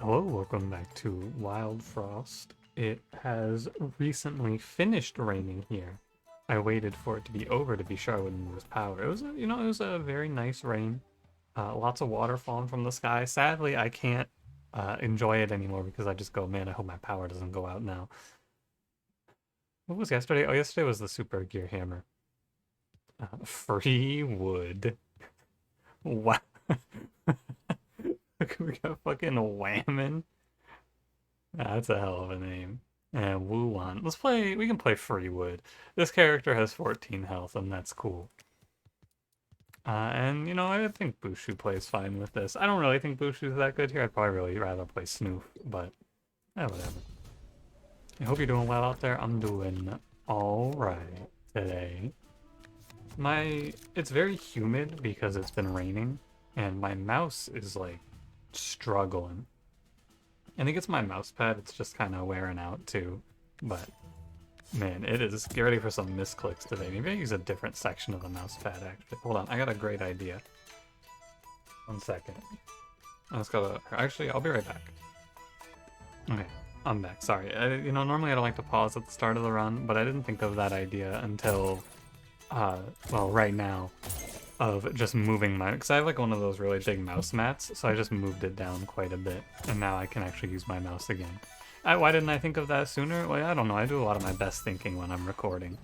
Hello, welcome back to Wildfrost. It has recently finished raining here. I waited for it to be over to be sure I wouldn't lose power. It was, it was a very nice rain. Lots of water falling from the sky. Sadly, I can't enjoy it anymore because I just go, man, I hope my power doesn't go out now. What was yesterday? Oh, yesterday was the Super Gear Hammer. Free wood. Wow. We got fucking whammon. That's a hell of a name. And Wuhan. We can play Freewood. This character has 14 health, and that's cool. I think Bushu plays fine with this. I don't really think Bushu's that good here. I'd probably really rather play Snoof, but whatever. I hope you're doing well out there. I'm doing alright today. It's very humid because it's been raining, and my mouse is like struggling. I think it's my mouse pad, it's just kind of wearing out too. But man, it is. Get ready for some misclicks today. Maybe I use a different section of the mouse pad actually. Hold on, I got a great idea. 1 second. I just gotta. Actually, I'll be right back. Okay, I'm back. Sorry. Normally I don't like to pause at the start of the run, but I didn't think of that idea until, well, right now. Of just moving because I have like one of those really big mouse mats, so I just moved it down quite a bit, and now I can actually use my mouse again. Why didn't I think of that sooner? Well, I don't know, I do a lot of my best thinking when I'm recording.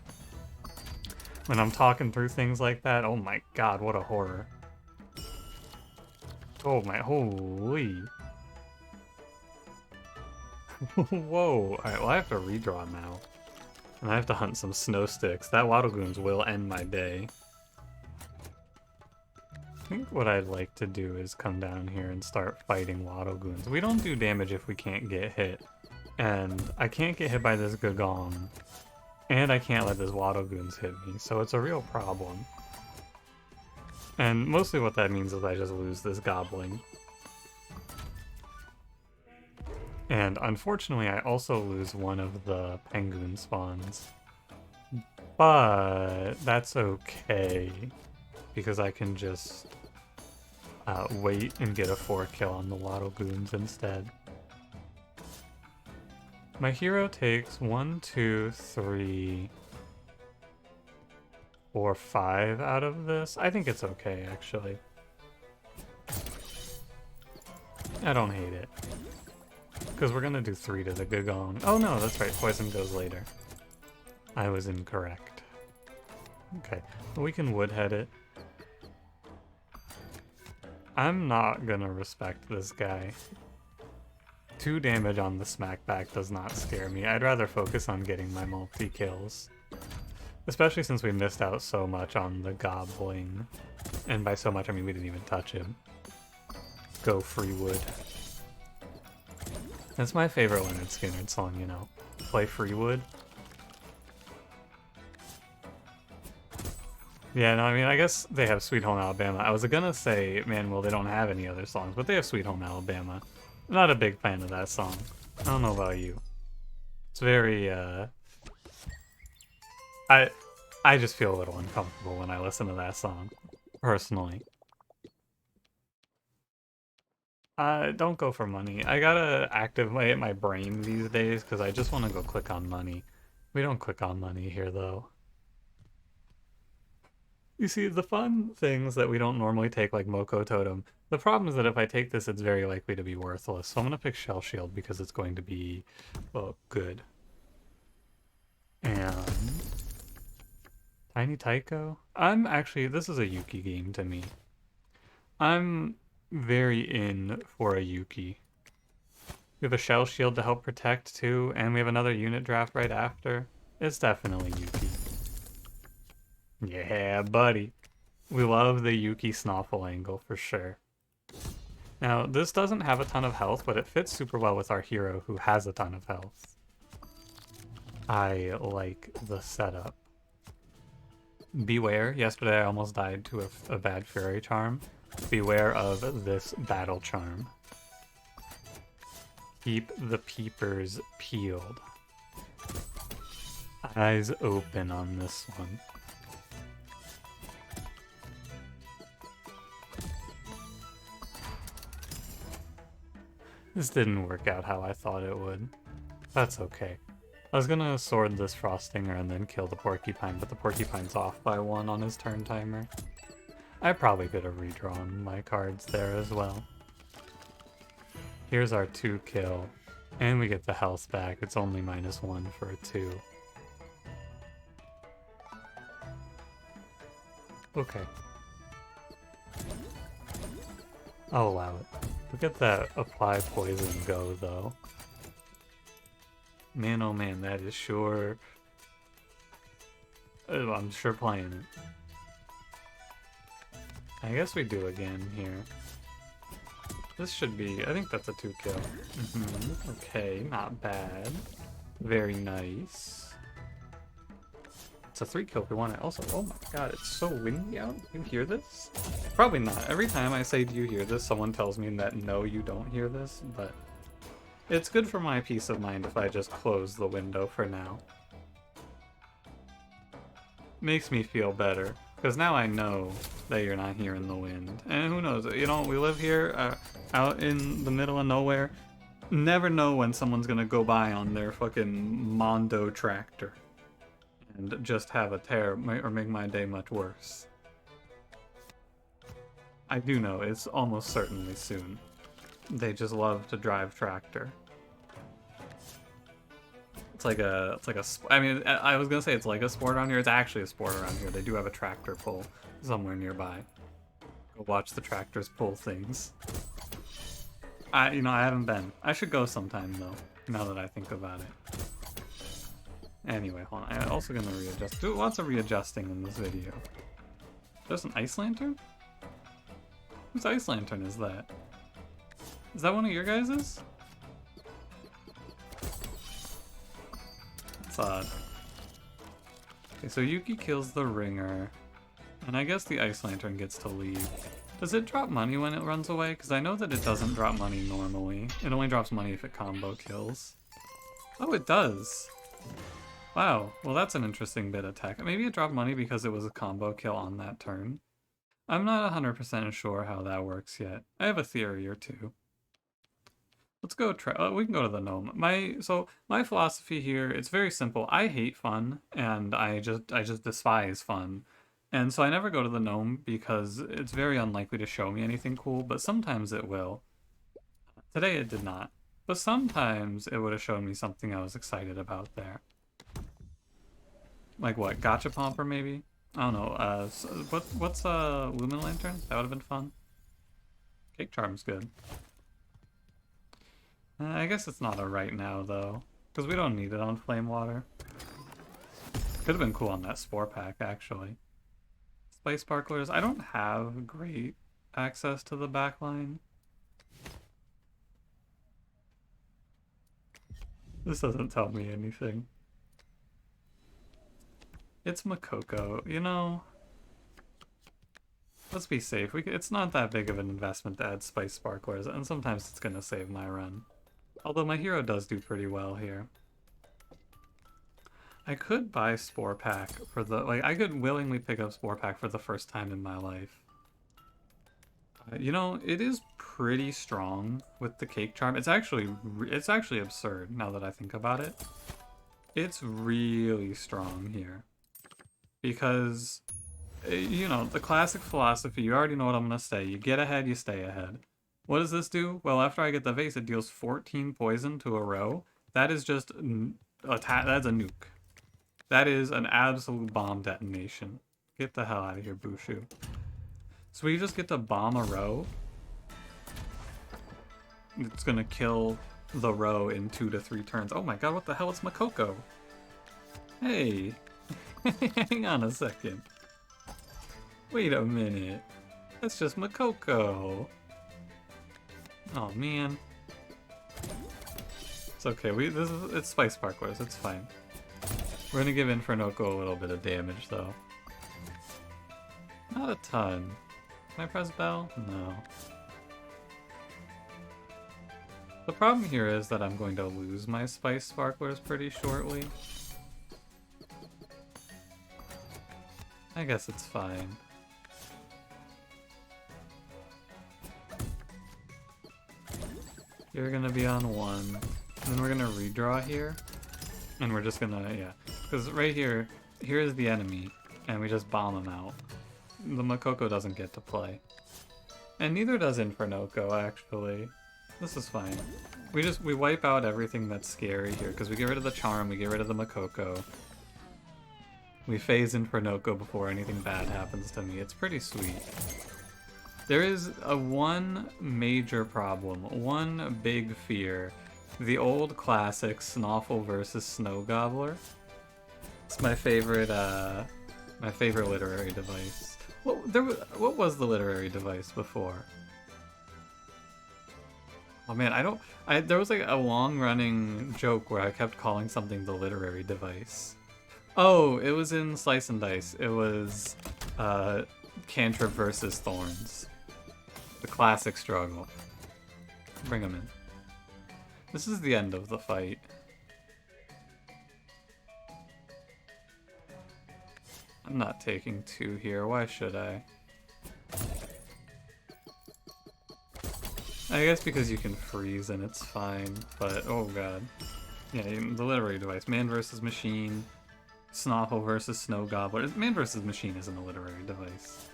When I'm talking through things like that, oh my god, what a horror. Oh my, holy. Whoa, alright, well I have to redraw now. And I have to hunt some snow sticks. That Waddle Goons will end my day. I think what I'd like to do is come down here and start fighting Waddle Goons. We don't do damage if we can't get hit. And I can't get hit by this Gagong. And I can't let this Waddle Goons hit me, so it's a real problem. And mostly what that means is I just lose this Gobbling. And unfortunately I also lose one of the Penguin spawns. But that's okay. Because I can just wait and get a 4-kill on the Waddle Goons instead. My hero takes 1, 2, 3, 4, 5 out of this. I think it's okay, actually. I don't hate it. Because we're gonna do 3 to the Gagong. Oh no, that's right, poison goes later. I was incorrect. Okay, we can woodhead it. I'm not gonna respect this guy. 2 damage on the smackback does not scare me. I'd rather focus on getting my multi-kills. Especially since we missed out so much on the Gobbling. And by so much, I mean we didn't even touch him. Go Freewood. That's my favorite Leonard Skinner song, you know. Play Freewood. Yeah, no, I mean, I guess they have Sweet Home Alabama. I was gonna say, man, well, they don't have any other songs, but they have Sweet Home Alabama. I'm not a big fan of that song. I don't know about you. It's very, I just feel a little uncomfortable when I listen to that song, personally. Don't go for money. I gotta activate my brain these days, because I just want to go click on money. We don't click on money here, though. You see, the fun things that we don't normally take, like Moko Totem, the problem is that if I take this, it's very likely to be worthless. So I'm going to pick Shell Shield because it's going to be, well, good. And Tiny Taiko? This is a Yuki game to me. I'm very in for a Yuki. We have a Shell Shield to help protect too, and we have another unit draft right after. It's definitely Yuki. Yeah, buddy. We love the Yuki Snoffle angle for sure. Now, this doesn't have a ton of health, but it fits super well with our hero who has a ton of health. I like the setup. Beware. Yesterday I almost died to a bad fairy charm. Beware of this battle charm. Keep the peepers peeled. Eyes open on this one. This didn't work out how I thought it would. That's okay. I was gonna sword this Frostinger and then kill the Porcupine, but the Porcupine's off by 1 on his turn timer. I probably could have redrawn my cards there as well. Here's our 2 kill, and we get the health back. It's only -1 for a 2. Okay. I'll allow it. Look at that apply poison go, though. Man, oh man, that is sure... I'm sure playing it. I guess we do again here. This should be... I think that's a 2 kill. Okay, not bad. Very nice. It's a 3 kill if we want it. Also, oh my god, it's so windy out. You hear this? Probably not. Every time I say, do you hear this? Someone tells me that no, you don't hear this, but it's good for my peace of mind if I just close the window for now. Makes me feel better, because now I know that you're not hearing the wind. And who knows, you know, we live here out in the middle of nowhere. Never know when someone's gonna go by on their fucking Mondo tractor and just have a tear or make my day much worse. I do know it's almost certainly soon. They just love to drive tractor. It's like a, I mean, I was gonna say it's like a sport around here. It's actually a sport around here. They do have a tractor pull somewhere nearby. Go watch the tractors pull things. I haven't been. I should go sometime though, now that I think about it. Anyway, hold on. I'm also gonna readjust. Do lots of readjusting in this video. There's an ice lantern? Whose ice lantern is that? Is that one of your guys's? That's odd. Okay, so Yuki kills the ringer. And I guess the ice lantern gets to leave. Does it drop money when it runs away? Because I know that it doesn't drop money normally. It only drops money if it combo kills. Oh, it does. Wow, well that's an interesting bit of tech. Maybe it dropped money because it was a combo kill on that turn. I'm not 100% sure how that works yet. I have a theory or two. Let's go try. We can go to the gnome. My philosophy here, it's very simple. I hate fun, and I just despise fun. And so I never go to the gnome because it's very unlikely to show me anything cool, but sometimes it will. Today it did not. But sometimes it would have shown me something I was excited about there. Like what, Gotcha Pomper maybe? I don't know, what's Lumen Lantern? That would have been fun. Cake Charm's good. I guess it's not a right now though, because we don't need it on Flame Water. Could have been cool on that Spore pack actually. Spice Sparklers, I don't have great access to the backline. This doesn't tell me anything. It's Makoko, you know. Let's be safe. It's not that big of an investment to add Spice Sparklers, and sometimes it's gonna save my run. Although my hero does do pretty well here. I could buy Spore Pack for the, I could willingly pick up Spore Pack for the first time in my life. You know, it is pretty strong with the Cake Charm. It's actually absurd now that I think about it. It's really strong here. Because, you know, the classic philosophy, you already know what I'm going to say. You get ahead, you stay ahead. What does this do? Well, after I get the vase, it deals 14 poison to a row. That is just, that's a nuke. That is an absolute bomb detonation. Get the hell out of here, Bushu. So we just get to bomb a row. It's going to kill the row in 2 to 3 turns. Oh my god, what the hell? It's Makoko. Hey. Hang on a second. Wait a minute. That's just Makoko. Oh man. It's okay. It's Spice Sparklers. It's fine. We're gonna give Infernoko a little bit of damage though. Not a ton. Can I press bell? No. The problem here is that I'm going to lose my Spice Sparklers pretty shortly. I guess it's fine. You're gonna be on 1. And then we're gonna redraw here. And we're just gonna, yeah. Because right here, here's the enemy. And we just bomb him out. The Makoko doesn't get to play. And neither does Infernoco, actually. This is fine. We wipe out everything that's scary here, because we get rid of the charm, we get rid of the Makoko. We phase Infernoco before anything bad happens to me. It's pretty sweet. There is one major problem, one big fear. The old classic Snoffle versus Snow Gobbler. It's my favorite literary device. What was the literary device before? Oh man, there was like a long-running joke where I kept calling something the literary device. Oh, it was in Slice and Dice. It was Cantrip versus Thorns. The classic struggle. Bring him in. This is the end of the fight. I'm not taking 2 here. Why should I? I guess because you can freeze and it's fine, but oh god. Yeah, the literary device. Man versus machine. Snoffle versus Snow Gobbler. Man versus machine isn't a literary device.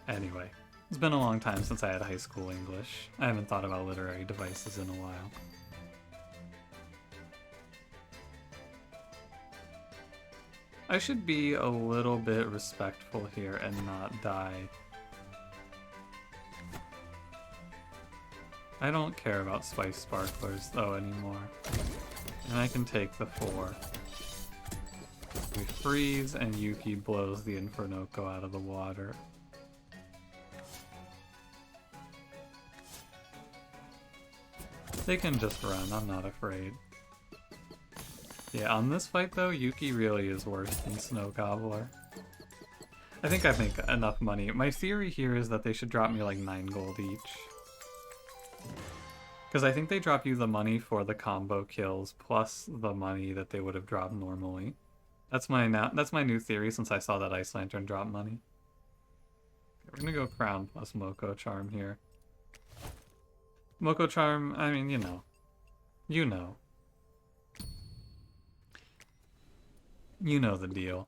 Anyway, it's been a long time since I had high school English. I haven't thought about literary devices in a while. I should be a little bit respectful here and not die. I don't care about Spice Sparklers, though, anymore. And I can take the 4. We freeze, and Yuki blows the Infernoco out of the water. They can just run, I'm not afraid. Yeah, on this fight, though, Yuki really is worse than Snow Gobbler. I think I make enough money. My theory here is that they should drop me like 9 gold each. Because I think they drop you the money for the combo kills plus the money that they would have dropped normally. That's my new theory since I saw that Ice Lantern drop money. Okay, we're gonna go Crown plus Moko Charm here. Moko Charm, I mean, you know. You know. You know the deal.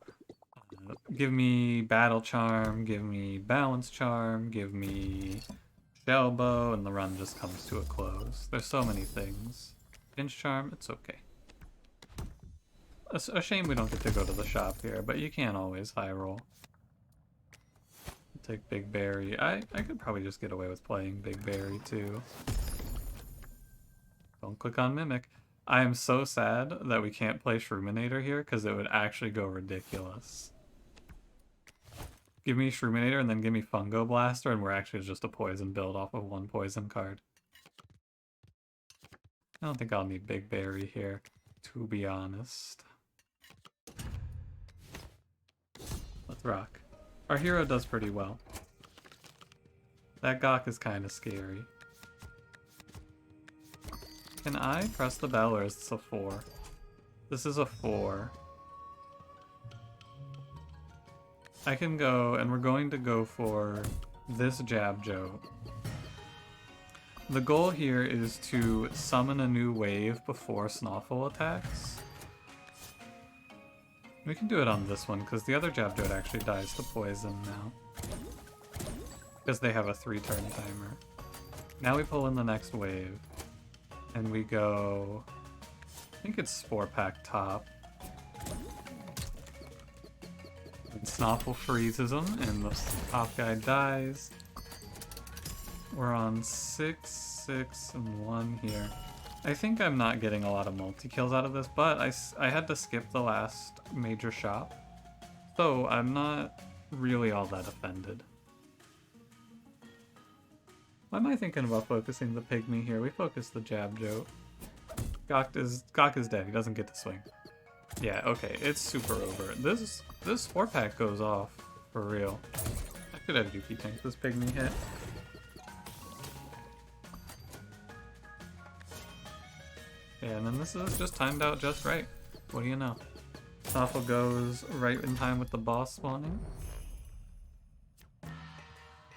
Give me Battle Charm, give me Balance Charm, give me Shell Bow, and the run just comes to a close. There's so many things. Pinch Charm, it's okay. A shame we don't get to go to the shop here, but you can't always high roll. Take Big Berry. I could probably just get away with playing Big Berry too. Don't click on Mimic. I am so sad that we can't play Shroominator here because it would actually go ridiculous. Give me Shroominator and then give me Fungo Blaster and we're actually just a poison build off of 1 poison card. I don't think I'll need Big Berry here, to be honest. Let's rock. Our hero does pretty well. That Gawk is kind of scary. Can I press the bell or is this a 4? This is a 4. I can go, and we're going to go for this Jab Joe. The goal here is to summon a new wave before Snoffle attacks. We can do it on this one, because the other Jab Joe actually dies to poison now. Because they have a 3-turn timer. Now we pull in the next wave. And we go... I think it's Spore Pack top. And Snoffle freezes him, and the top guy dies. We're on 6, 6, and 1 here. I think I'm not getting a lot of multi-kills out of this, but I had to skip the last major shop. So I'm not really all that offended. Why am I thinking about focusing the Pygmy here? We focus the Jab Joe. Gawk is dead, he doesn't get to swing. Yeah, okay, it's super over. This 4-pack goes off, for real. I could have Yuki tank this Pygmy hit. Yeah, and then this is just timed out just right. What do you know? Snoffle goes right in time with the boss spawning.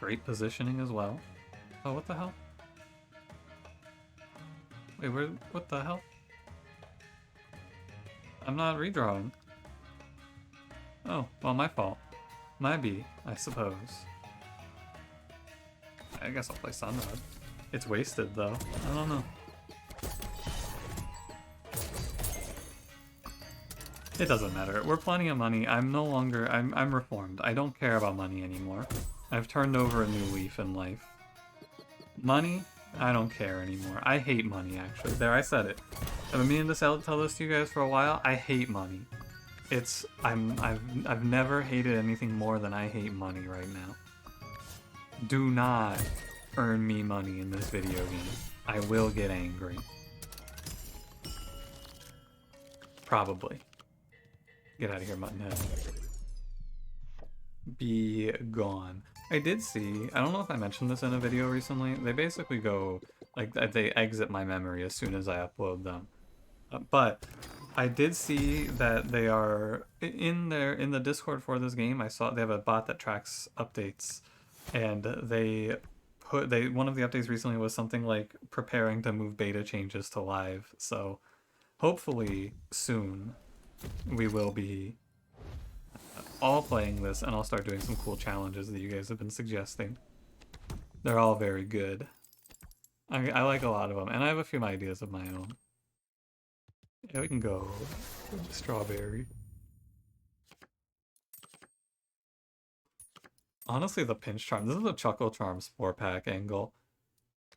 Great positioning as well. Oh, what the hell? Wait, what the hell? I'm not redrawing. Oh, well, my fault. Might be, I suppose. I guess I'll play Sunrod. It's wasted, though. I don't know. It doesn't matter. We're plenty of money. I'm no longer... I'm reformed. I don't care about money anymore. I've turned over a new leaf in life. Money? I don't care anymore. I hate money, actually. There, I said it. I've been meaning to tell this to you guys for a while. I hate money. I've never hated anything more than I hate money right now. Do not earn me money in this video game. I will get angry. Probably. Get out of here, Muttonhead. Be gone. I did see, I don't know if I mentioned this in a video recently, they basically go, like, they exit my memory as soon as I upload them. But I did see that they are, in the Discord for this game, I saw they have a bot that tracks updates, and one of the updates recently was something like preparing to move beta changes to live, so hopefully soon we will be all playing this, and I'll start doing some cool challenges that you guys have been suggesting. They're all very good. I like a lot of them, and I have a few ideas of my own. Yeah, we can go strawberry. Honestly, the pinch charm. This is a Chuckle Charm Spore Pack angle.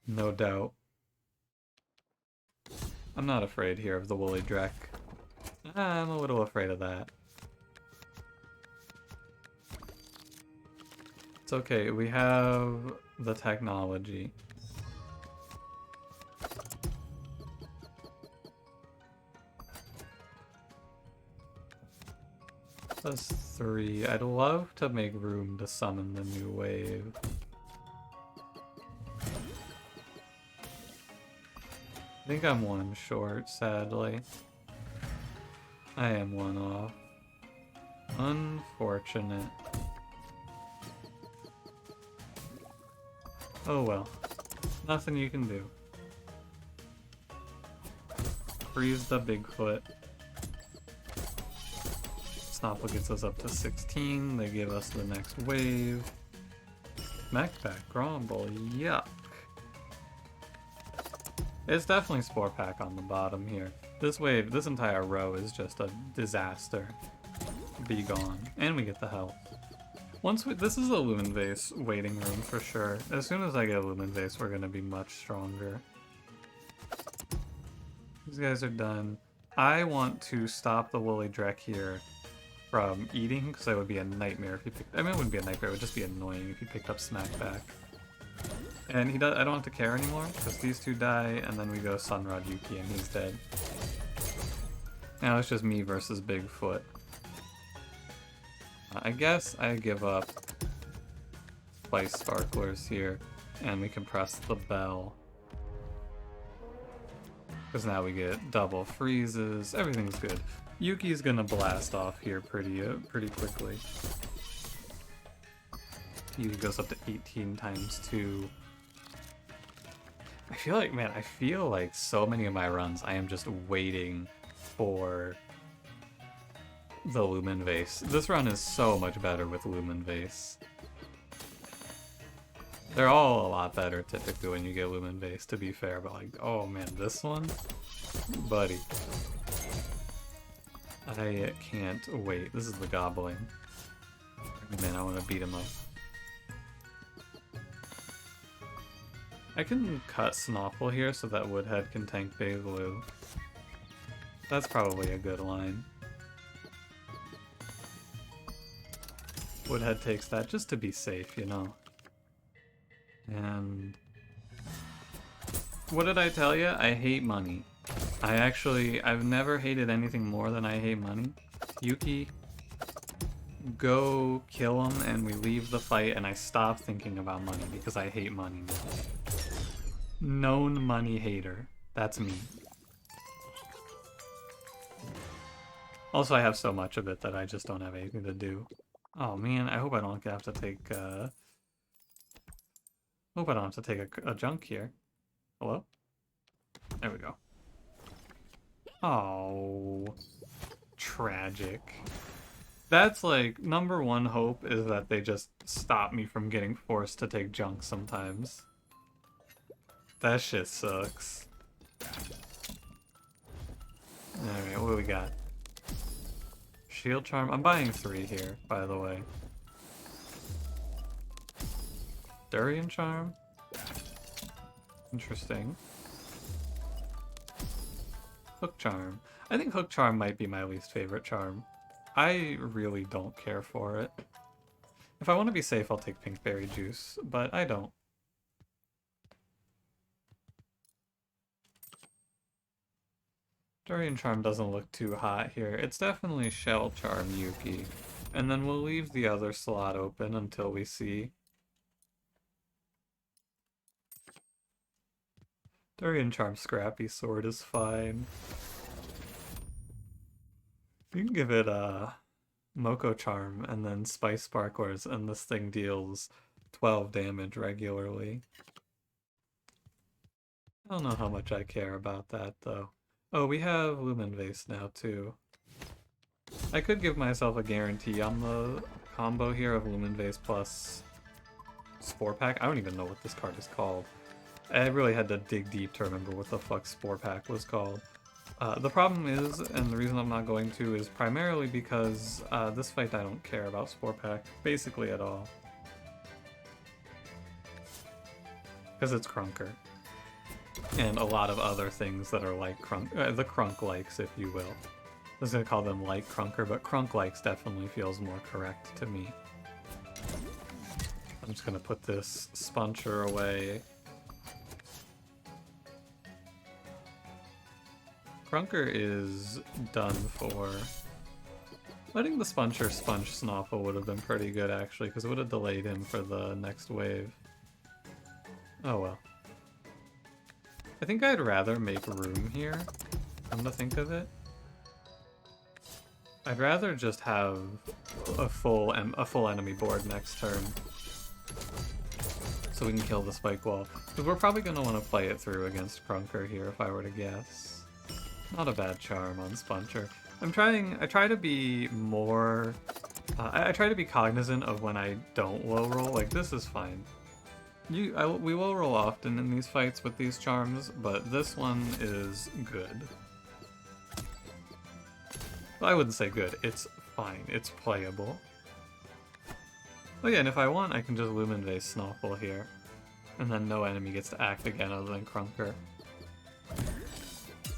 No doubt. I'm not afraid here of the Woolly Drek. I'm a little afraid of that. It's okay, we have the technology. Plus 3. I'd love to make room to summon the new wave. I think I'm one short, sadly. I am one off. Unfortunate. Oh well. Nothing you can do. Freeze the Bigfoot. Snapple gets us up to 16. They give us the next wave. Mechpack, Grumble, yuck. It's definitely Spore Pack on the bottom here. This wave, this entire row is just a disaster. Be gone. And we get the health. This is a Lumen Vase waiting room for sure. As soon as I get a Lumen Vase, we're gonna be much stronger. These guys are done. I want to stop the Woolly Drek here from eating, because that would be a nightmare if he picked... I mean, it wouldn't be a nightmare, it would just be annoying if he picked up Smackback. And he does. I don't have to care anymore, because these two die, and then we go Sunrod Yuki, and he's dead. Now it's just me versus Bigfoot. I guess I give up Spice Sparklers here, and we can press the bell. Because now we get double freezes, everything's good. Yuki's gonna blast off here pretty quickly. Yuki goes up to 18 times 2. I feel like so many of my runs I am just waiting for the Lumen Vase. This run is so much better with Lumen Vase. They're all a lot better typically when you get Lumen Vase, to be fair, but like, oh man, this one? Buddy. I can't wait. This is the Gobbling. Man, I want to beat him up. I can cut Snopple here so that Woodhead can tank Beilou. That's probably a good line. Woodhead takes that just to be safe, you know. And what did I tell you? I hate money. I've never hated anything more than I hate money. Yuki, go kill him and we leave the fight and I stop thinking about money because I hate money now. Known money hater. That's me. Also, I have so much of it that I just don't have anything to do. Oh man, I hope I don't have to take, hope I don't have to take a junk here. Hello? There we go. Oh, tragic. That's like, number one hope is that they just stop me from getting forced to take junk sometimes. That shit sucks. Alright, what do we got? Shield Charm. I'm buying 3 here, by the way. Durian Charm? Interesting. Hook Charm. I think Hook Charm might be my least favorite charm. I really don't care for it. If I want to be safe, I'll take Pink Berry Juice, but I don't. Durian Charm doesn't look too hot here. It's definitely Shell Charm Yuki. And then we'll leave the other slot open until we see. Durian Charm Scrappy Sword is fine. You can give it a Moko Charm and then Spice Sparklers, and this thing deals 12 damage regularly. I don't know how much I care about that, though. Oh, we have Lumen Vase now, too. I could give myself a guarantee on the combo here of Lumen Vase plus Spore Pack. I don't even know what this card is called. I really had to dig deep to remember what the fuck Spore Pack was called. The problem is, and the reason I'm not going to, is primarily because this fight I don't care about Spore Pack basically at all. Because it's Crunker. And a lot of other things that are like the Crunk-likes, if you will. I was going to call them like Crunker, but Crunk-likes definitely feels more correct to me. I'm just going to put this Spuncher away. Crunker is done for. Letting the Spuncher Sponge Snoffle would have been pretty good, actually, because it would have delayed him for the next wave. Oh well. I think I'd rather make room here, come to think of it. I'd rather just have a full enemy board next turn, so we can kill the Spike Wall. Because we're probably going to want to play it through against Crunker here, if I were to guess. Not a bad charm on Spuncher. I try to be more... I try to be cognizant of when I don't low roll. Like, this is fine. We will roll often in these fights with these charms, but this one is good. I wouldn't say good, it's fine, it's playable. Oh yeah, and if I want, I can just Lumen Vase Snoffle here. And then no enemy gets to act again other than Crunker.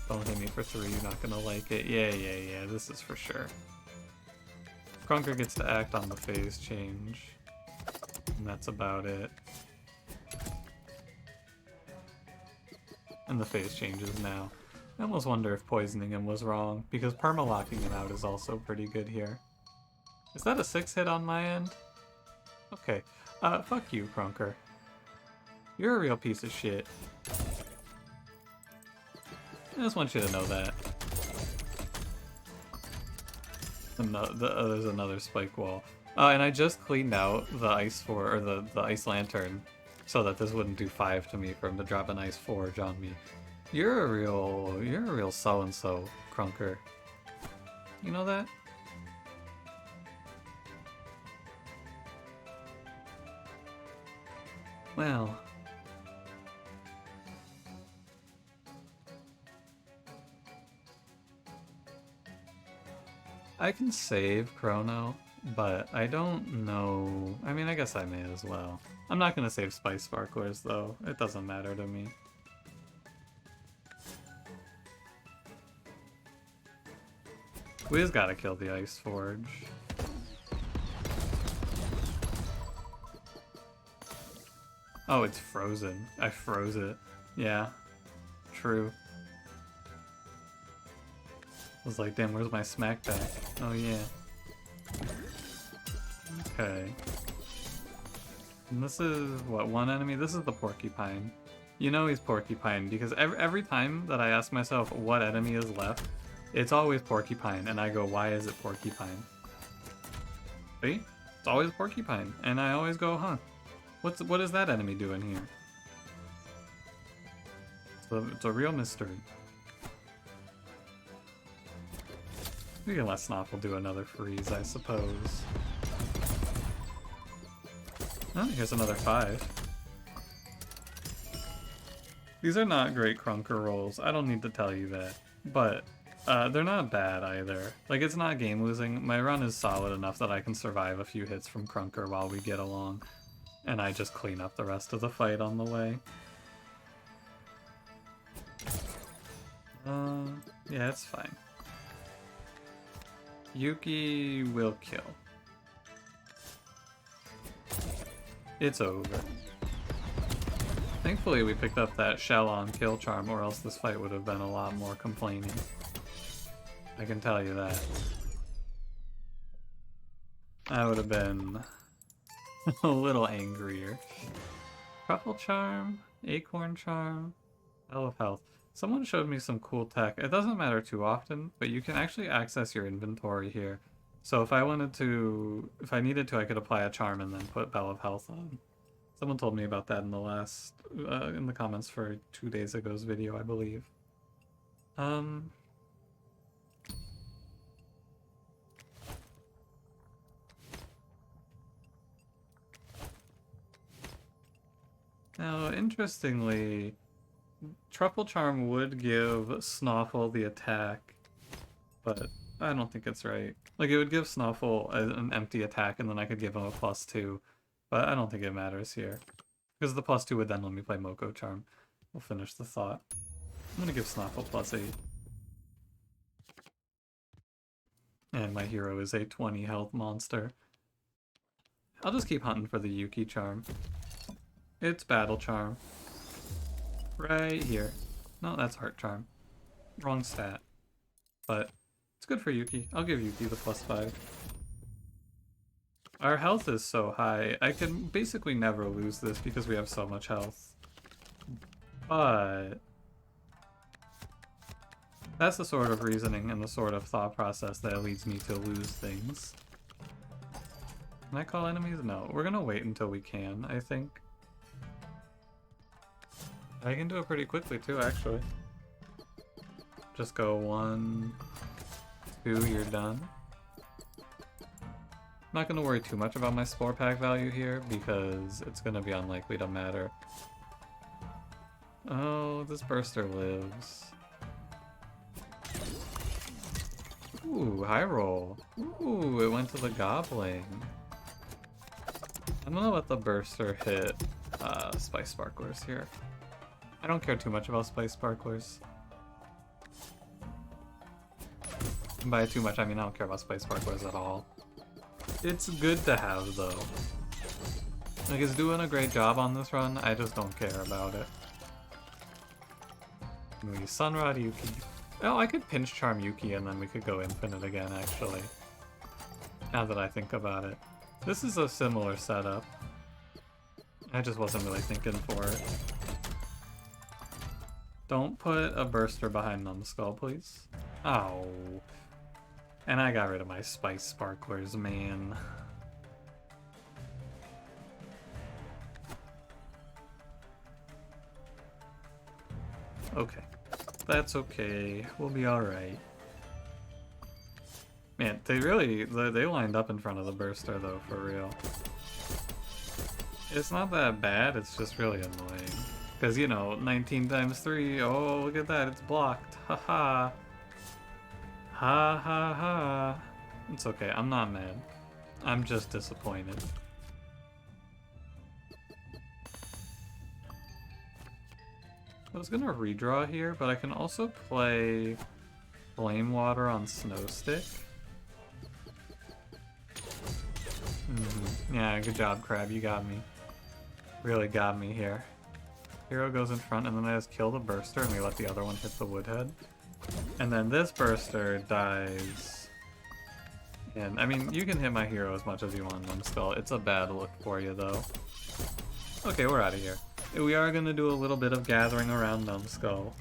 Don't hit me for 3, you're not gonna like it. Yeah, this is for sure. Crunker gets to act on the phase change. And that's about it. And the phase changes now. I almost wonder if poisoning him was wrong, because permalocking him out is also pretty good here. Is that a 6-hit on my end? Okay. Fuck you, Crunker. You're a real piece of shit. I just want you to know that. There's another Spike Wall. And I just cleaned out the Ice Forge, or the Ice Lantern, so that this wouldn't do 5 to me for him to drop an Ice Forge on me. You're a real so-and-so, Crunker. You know that? Well... I can save Chrono, but I don't know... I mean, I guess I may as well. I'm not gonna save Spice Sparklers, though. It doesn't matter to me. We just gotta kill the Ice Forge. Oh, it's frozen. I froze it. Yeah. True. I was like, damn, where's my smack back? Oh, yeah. Okay. And this is, what, one enemy? This is the Porcupine. You know he's Porcupine, because every time that I ask myself what enemy is left, it's always Porcupine, and I go, why is it Porcupine? See? It's always Porcupine, and I always go, huh? What is that enemy doing here? It's a real mystery. We can let Snuffle do another freeze, I suppose. Oh, here's another 5. These are not great Crunker rolls, I don't need to tell you that. But, they're not bad either. Like, it's not game losing. My run is solid enough that I can survive a few hits from Crunker while we get along. And I just clean up the rest of the fight on the way. Yeah, it's fine. Yuki will kill. It's over. Thankfully we picked up that shell on kill charm, or else this fight would have been a lot more complaining. I can tell you that. I would have been a little angrier. Truffle charm, acorn charm, Bell of Health. Someone showed me some cool tech. It doesn't matter too often, but you can actually access your inventory here. So if I wanted to, if I needed to, I could apply a charm and then put Bell of Health on. Someone told me about that in the last, in the comments for 2 days ago's video, I believe. Now, interestingly, Truffle Charm would give Snuffle the attack, but I don't think it's right. Like, it would give Snuffle an empty attack, and then I could give him a +2, but I don't think it matters here. Because the +2 would then let me play Moko Charm. We'll finish the thought. I'm gonna give Snuffle +8. And my hero is a 20 health monster. I'll just keep hunting for the Yuki Charm. It's Battle Charm. Right here. No, that's Heart Charm. Wrong stat. But it's good for Yuki. I'll give Yuki the +5. Our health is so high. I can basically never lose this because we have so much health. But that's the sort of reasoning and the sort of thought process that leads me to lose things. Can I call enemies? No. We're gonna wait until we can, I think. I can do it pretty quickly too, actually. Just go 1, 2, you're done. I'm not going to worry too much about my Spore Pack value here, because it's going to be unlikely to matter. Oh, this Burster lives. Ooh, high roll. Ooh, it went to the Goblin. I'm going to let the Burster hit Spice Sparklers here. I don't care too much about Spice Sparklers. And by too much, I mean I don't care about Spice Sparklers at all. It's good to have, though. Like, it's doing a great job on this run, I just don't care about it. Maybe Sunrod Yuki. Oh, I could Pinch Charm Yuki and then we could go infinite again, actually. Now that I think about it. This is a similar setup. I just wasn't really thinking for it. Don't put a Burster behind Numbskull, please. Oh. And I got rid of my Spice Sparklers, man. Okay. That's okay. We'll be alright. Man, they lined up in front of the Burster, though, for real. It's not that bad, it's just really annoying. Because, you know, 19 times 3, oh, look at that, it's blocked. Haha. Ha ha ha. It's okay, I'm not mad. I'm just disappointed. I was gonna redraw here, but I can also play Flame Water on Snowstick. Yeah, good job, Crab, you got me. Really got me here. Hero goes in front, and then I just kill the Burster, and we let the other one hit the Woodhead. And then this Burster dies. And, I mean, you can hit my hero as much as you want, Numbskull. It's a bad look for you, though. Okay, we're out of here. We are going to do a little bit of gathering around Numbskull.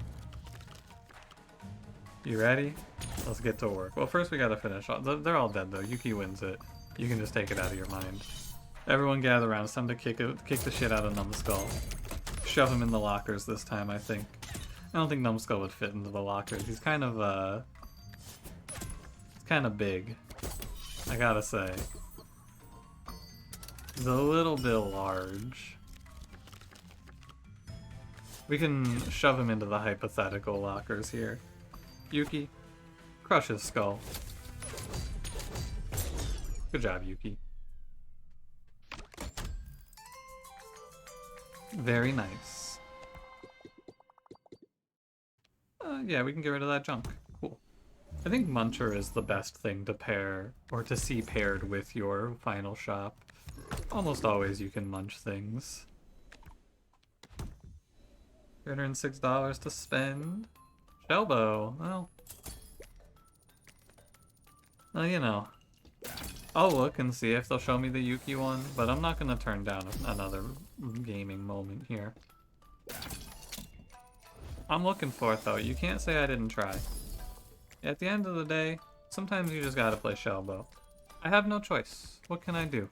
You ready? Let's get to work. Well, first we gotta finish off. They're all dead, though. Yuki wins it. You can just take it out of your mind. Everyone gather around. It's time to kick the shit out of Numbskull. Shove him in the lockers this time, I think. I don't think Numbskull would fit into the lockers. He's kind of big, I gotta say. He's a little bit large. We can shove him into the hypothetical lockers here. Yuki, crush his skull. Good job, Yuki. Very nice. Yeah, we can get rid of that junk. Cool. I think Muncher is the best thing to pair, or to see paired with your final shop. Almost always you can munch things. $306 to spend. Shellbow, well, you know. I'll look and see if they'll show me the Yuki one, but I'm not gonna turn down another gaming moment here. I'm looking for it though, you can't say I didn't try. At the end of the day, sometimes you just gotta play Shellbow. I have no choice. What can I do?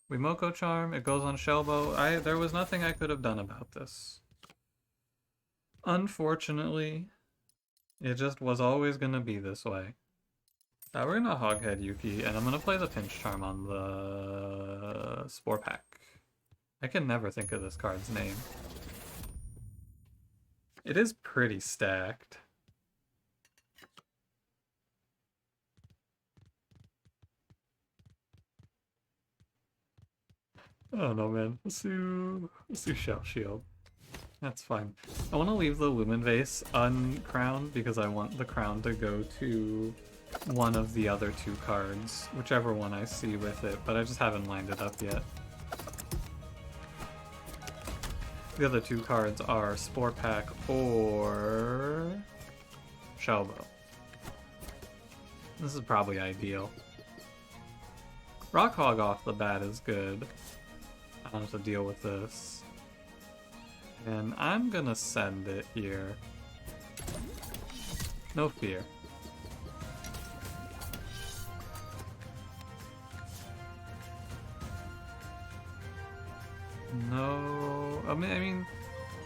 Wimoko Charm, it goes on Shellbow. There was nothing I could have done about this. Unfortunately, it just was always gonna be this way. We're gonna Hoghead Yuki, and I'm gonna play the Pinch Charm on the Spore Pack. I can never think of this card's name. It is pretty stacked. I don't know, man. Let's do Shell Shield. That's fine. I want to leave the Lumen Vase uncrowned because I want the crown to go to one of the other two cards, whichever one I see with it, but I just haven't lined it up yet. The other two cards are Spore Pack or Shellbow. This is probably ideal. Rock Hog off the bat is good. I don't have to deal with this. And I'm gonna send it here. No fear. No, I mean,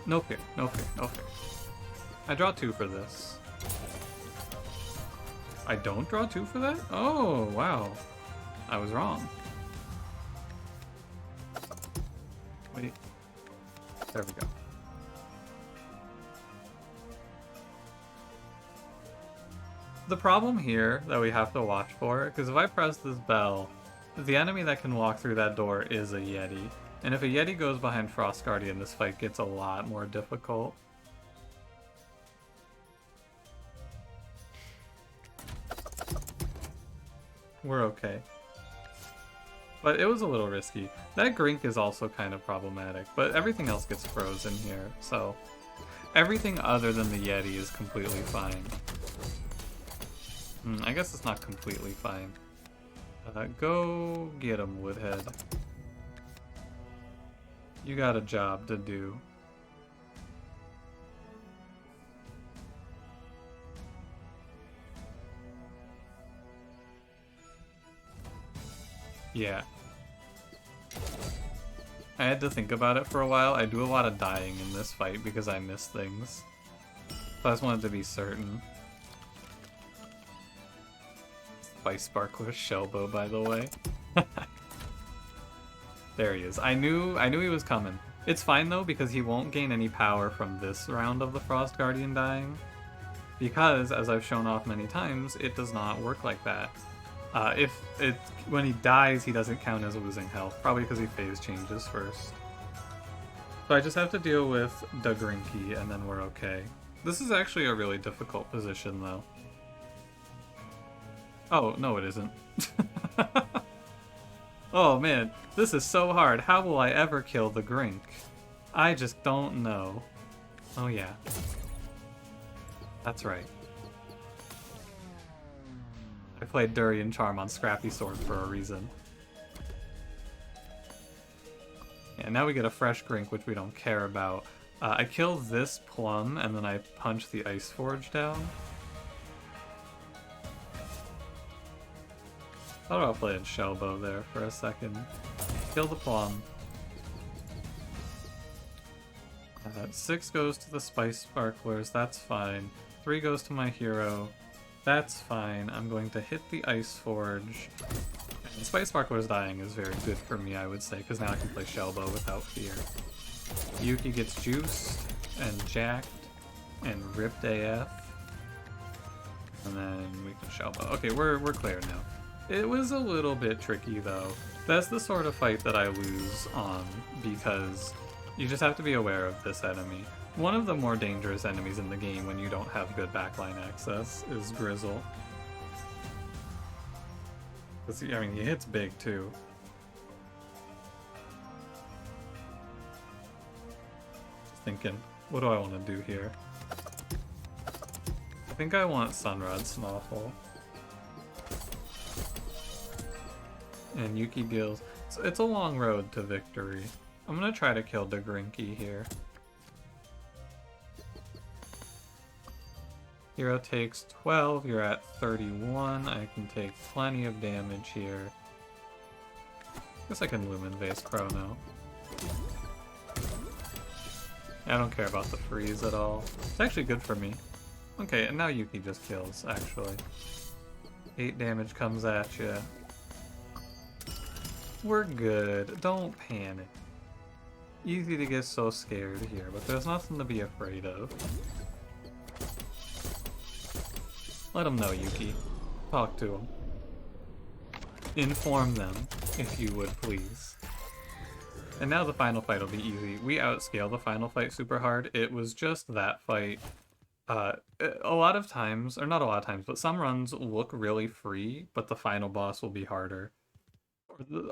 no fear, no fear, no fear. I draw 2 for this. I don't draw 2 for that? Oh, wow. I was wrong. Wait. There we go. The problem here that we have to watch for, because if I press this bell, the enemy that can walk through that door is a Yeti. And if a Yeti goes behind Frost Guardian, this fight gets a lot more difficult. We're okay. But it was a little risky. That Grink is also kind of problematic, but everything else gets frozen here, so everything other than the Yeti is completely fine. I guess it's not completely fine. Go get him, Woodhead. You got a job to do. Yeah. I had to think about it for a while. I do a lot of dying in this fight because I miss things. So I just wanted to be certain. Spice Sparkler Shellbow, by the way. There he is. I knew he was coming. It's fine though, because he won't gain any power from this round of the Frost Guardian dying. Because, as I've shown off many times, it does not work like that. When he dies, he doesn't count as losing health, probably because he phase changes first. So I just have to deal with the Grinky, and then we're okay. This is actually a really difficult position, though. Oh, no it isn't. Oh man, this is so hard. How will I ever kill the Grink? I just don't know. Oh yeah. That's right. I played Durian Charm on Scrappy Sword for a reason. Yeah, now we get a fresh Grink, which we don't care about. I kill this Plum, and then I punch the Ice Forge down. Thought I'll play in Shellbow there for a second. Kill the Plum. 6 goes to the Spice Sparklers, that's fine. 3 goes to my hero, that's fine. I'm going to hit the Ice Forge. And Spice Sparklers dying is very good for me, I would say, because now I can play Shellbow without fear. Yuki gets juiced and jacked and ripped AF. And then we can Shellbow. Okay, we're clear now. It was a little bit tricky though. That's the sort of fight that I lose on because you just have to be aware of this enemy. One of the more dangerous enemies in the game when you don't have good backline access is Grizzle. I mean, he hits big too. Just thinking, what do I want to do here? I think I want Sunrod Snoffle. And Yuki deals. So it's a long road to victory. I'm gonna try to kill Degrinky here. Hero takes 12, you're at 31. I can take plenty of damage here. Guess I can Lumen Vase Chrono. I don't care about the freeze at all. It's actually good for me. Okay, and now Yuki just kills, actually. 8 damage comes at you. We're good. Don't panic. Easy to get so scared here, but there's nothing to be afraid of. Let them know, Yuki. Talk to them. Inform them, if you would, please. And now the final fight will be easy. We outscale the final fight super hard. It was just that fight. A lot of times, or not a lot of times, but some runs look really free, but the final boss will be harder.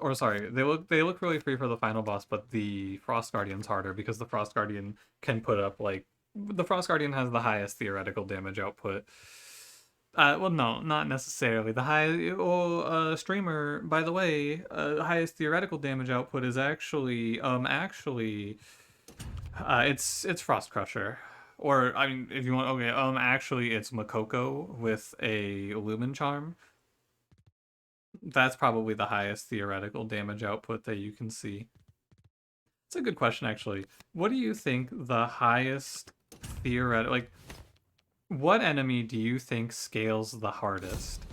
Or sorry, they look really free for the final boss, but the Frost Guardian's harder because the Frost Guardian can put up like the Frost Guardian has the highest theoretical damage output. Well, no, not necessarily. The high streamer, by the way, highest theoretical damage output is actually it's Frost Crusher. Or I mean, if you want, okay, actually it's Makoko with a Lumen Charm. That's probably the highest theoretical damage output that you can see. It's a good question, actually. What do you think the highest theoretical, like, what enemy do you think scales the hardest?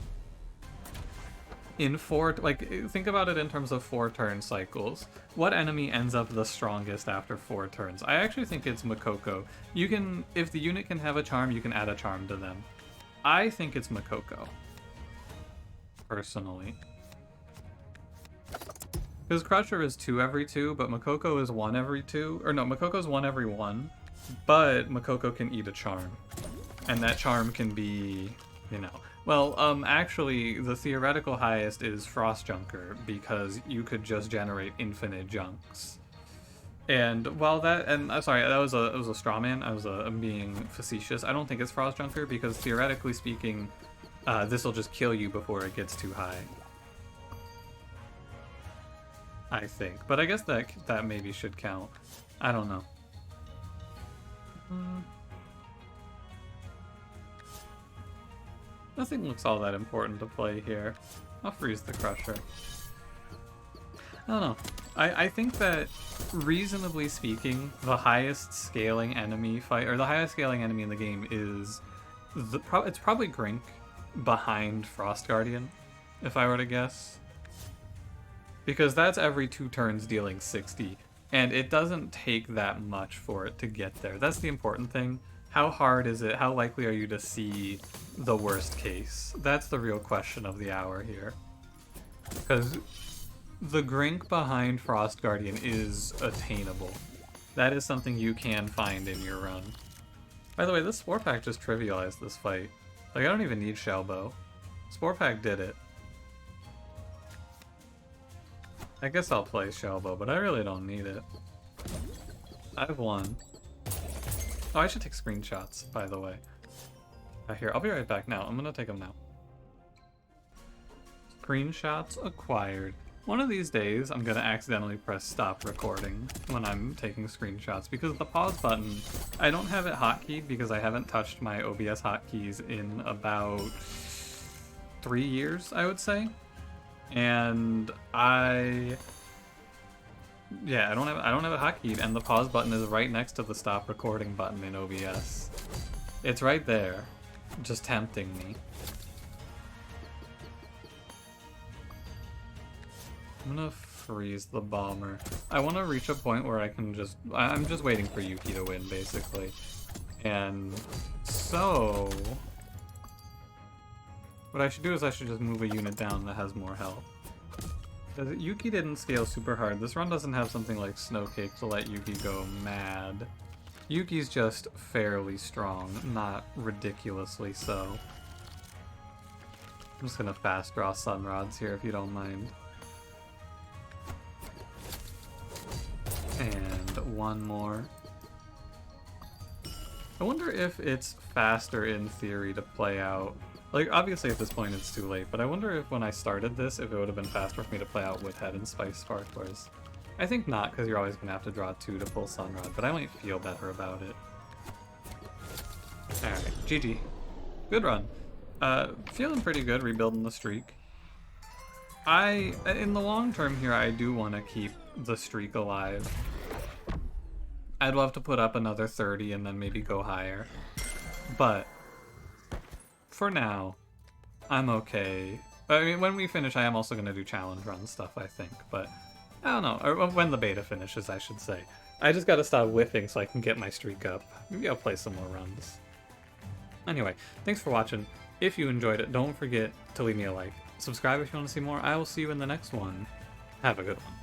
In 4, like, think about it in terms of 4 turn cycles. What enemy ends up the strongest after 4 turns? I actually think it's Makoko. You can, if the unit can have a charm, you can add a charm to them. I think it's Makoko. Personally. Because Crusher is 2 every 2, but Makoko is 1 every 2. Or no, Makoko's 1 every 1, but Makoko can eat a charm. And that charm can be, you know... Well, actually, the theoretical highest is Frost Junker, because you could just generate infinite junks. And while that... And I'm sorry, that was a straw man. I'm being facetious. I don't think it's Frost Junker, because theoretically speaking, this will just kill you before it gets too high. I think. But I guess that maybe should count. I don't know. Nothing looks all that important to play here. I'll freeze the Crusher. I don't know. I think that, reasonably speaking, the highest scaling enemy fight, or the highest scaling enemy in the game is... it's probably Grink behind Frost Guardian, if I were to guess. Because that's every 2 turns dealing 60, and it doesn't take that much for it to get there. That's the important thing. How hard is it? How likely are you to see the worst case? That's the real question of the hour here. Because the Grink behind Frost Guardian is attainable. That is something you can find in your run. By the way, this Spore Pack just trivialized this fight. Like, I don't even need Shellbow. Spore Pack did it. I guess I'll play Shellbow, but I really don't need it. I've won. Oh, I should take screenshots, by the way. Here, I'll be right back now. I'm gonna take them now. Screenshots acquired. One of these days, I'm gonna accidentally press stop recording when I'm taking screenshots, because the pause button, I don't have it hotkeyed because I haven't touched my OBS hotkeys in about 3 years, I would say. And Yeah, I don't have a hotkey, and the pause button is right next to the stop recording button in OBS. It's right there, just tempting me. I'm gonna freeze the bomber. I want to reach a point where I can just... I'm just waiting for Yuki to win, basically. And so... what I should do is I should just move a unit down that has more health. Because Yuki didn't scale super hard. This run doesn't have something like Snowcake to let Yuki go mad. Yuki's just fairly strong, not ridiculously so. I'm just gonna fast draw Sun Rods here if you don't mind. And one more. I wonder if it's faster in theory to play out. Like, obviously at this point it's too late, but I wonder if when I started this, if it would have been faster for me to play out with Head and Spice Sparklers. I think not, because you're always going to have to draw 2 to pull Sunrod, but I might feel better about it. Alright, GG. Good run. Feeling pretty good rebuilding the streak. In the long term here, I do want to keep the streak alive. I'd love to put up another 30 and then maybe go higher. But for now, I'm okay. I mean, when we finish, I am also going to do challenge run stuff, I think. But I don't know. Or when the beta finishes, I should say. I just got to stop whiffing so I can get my streak up. Maybe I'll play some more runs. Anyway, thanks for watching. If you enjoyed it, don't forget to leave me a like. Subscribe if you want to see more. I will see you in the next one. Have a good one.